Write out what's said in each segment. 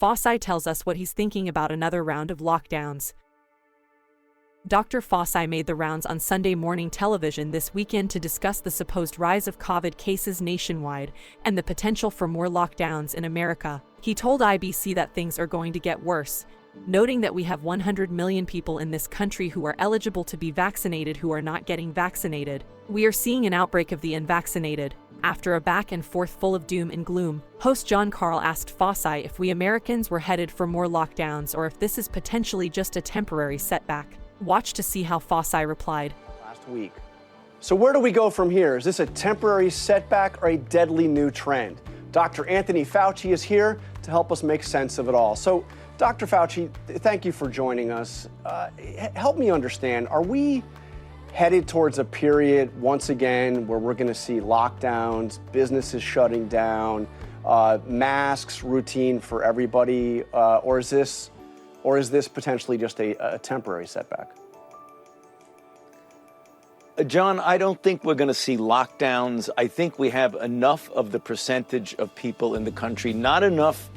Fauci tells us what he's thinking about another round of lockdowns. Dr. Fauci made the rounds on Sunday morning television this weekend to discuss the supposed rise of COVID cases nationwide and the potential for more lockdowns in America. He told IBC that things are going to get worse, noting that we have 100 million people in this country who are eligible to be vaccinated who are not getting vaccinated. We are seeing an outbreak of the unvaccinated. After a back and forth full of doom and gloom, host John Carl asked Fauci if we Americans were headed for more lockdowns or if this is potentially just a temporary setback. Watch to see how Fauci replied. Last week. So where do we go from here? Is this a temporary setback or a deadly new trend? Dr. Anthony Fauci is here to help us make sense of it all. So, Dr. Fauci, thank you for joining us. Help me understand, are we headed towards a period once again where we're going to see lockdowns, businesses shutting down, masks routine for everybody, or is this potentially just a temporary setback? John, I don't think we're going to see lockdowns. I think we have enough of the percentage of people in the country, not enough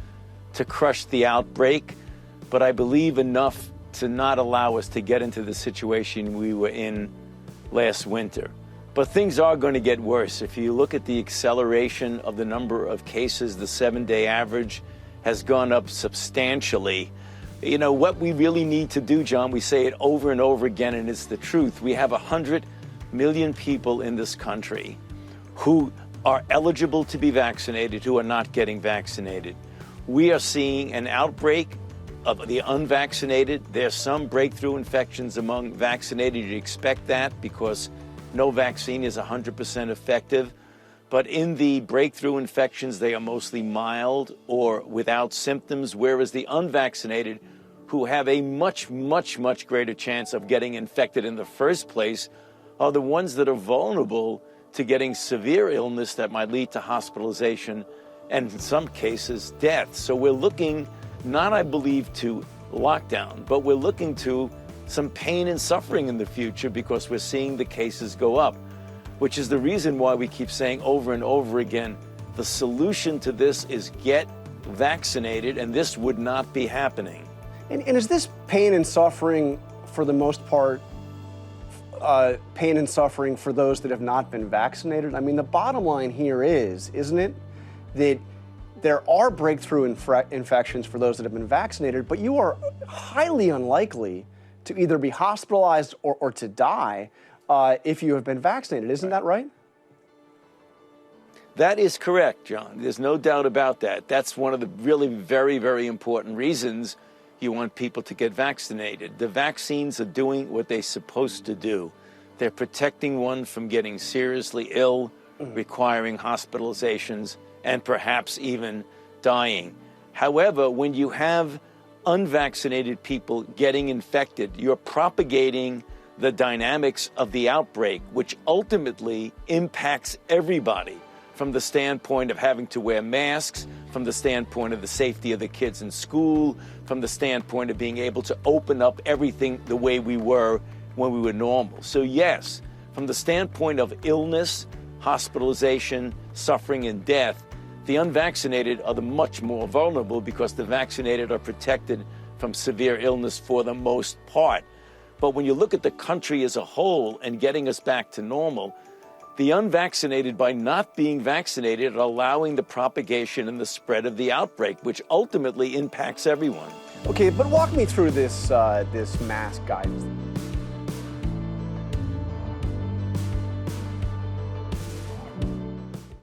to crush the outbreak, but I believe enough to not allow us to get into the situation we were in last winter. But things are going to get worse. If you look at the acceleration of the number of cases, the 7-day average has gone up substantially. You know, what we really need to do, John, we say it over and over again, and it's the truth. We have 100 million people in this country who are eligible to be vaccinated, who are not getting vaccinated. We are seeing an outbreak of the unvaccinated. There's some breakthrough infections among vaccinated. You'd expect that because no vaccine is 100% effective. But in the breakthrough infections, they are mostly mild or without symptoms, whereas the unvaccinated, who have a much, much, much greater chance of getting infected in the first place, are the ones that are vulnerable to getting severe illness that might lead to hospitalization and, in some cases, death. So we're looking not, I believe, to lockdown, but we're looking to some pain and suffering in the future because we're seeing the cases go up, which is the reason why we keep saying over and over again, the solution to this is get vaccinated, and this would not be happening. And is this pain and suffering, for the most part, pain and suffering for those that have not been vaccinated? I mean, the bottom line here is, isn't it, that there are breakthrough infections for those that have been vaccinated, but you are highly unlikely to either be hospitalized or to die if you have been vaccinated. Isn't that right? That is correct, John. There's no doubt about that. That's one of the really very, very important reasons you want people to get vaccinated. The vaccines are doing what they're supposed to do. They're protecting one from getting seriously ill, requiring hospitalizations, and perhaps even dying. However, when you have unvaccinated people getting infected, you're propagating the dynamics of the outbreak, which ultimately impacts everybody from the standpoint of having to wear masks, from the standpoint of the safety of the kids in school, from the standpoint of being able to open up everything the way we were when we were normal. So yes, from the standpoint of illness, hospitalization, suffering, and death, the unvaccinated are the much more vulnerable because the vaccinated are protected from severe illness for the most part. But when you look at the country as a whole and getting us back to normal, the unvaccinated, by not being vaccinated, are allowing the propagation and the spread of the outbreak, which ultimately impacts everyone. Okay, but walk me through this mask guidance.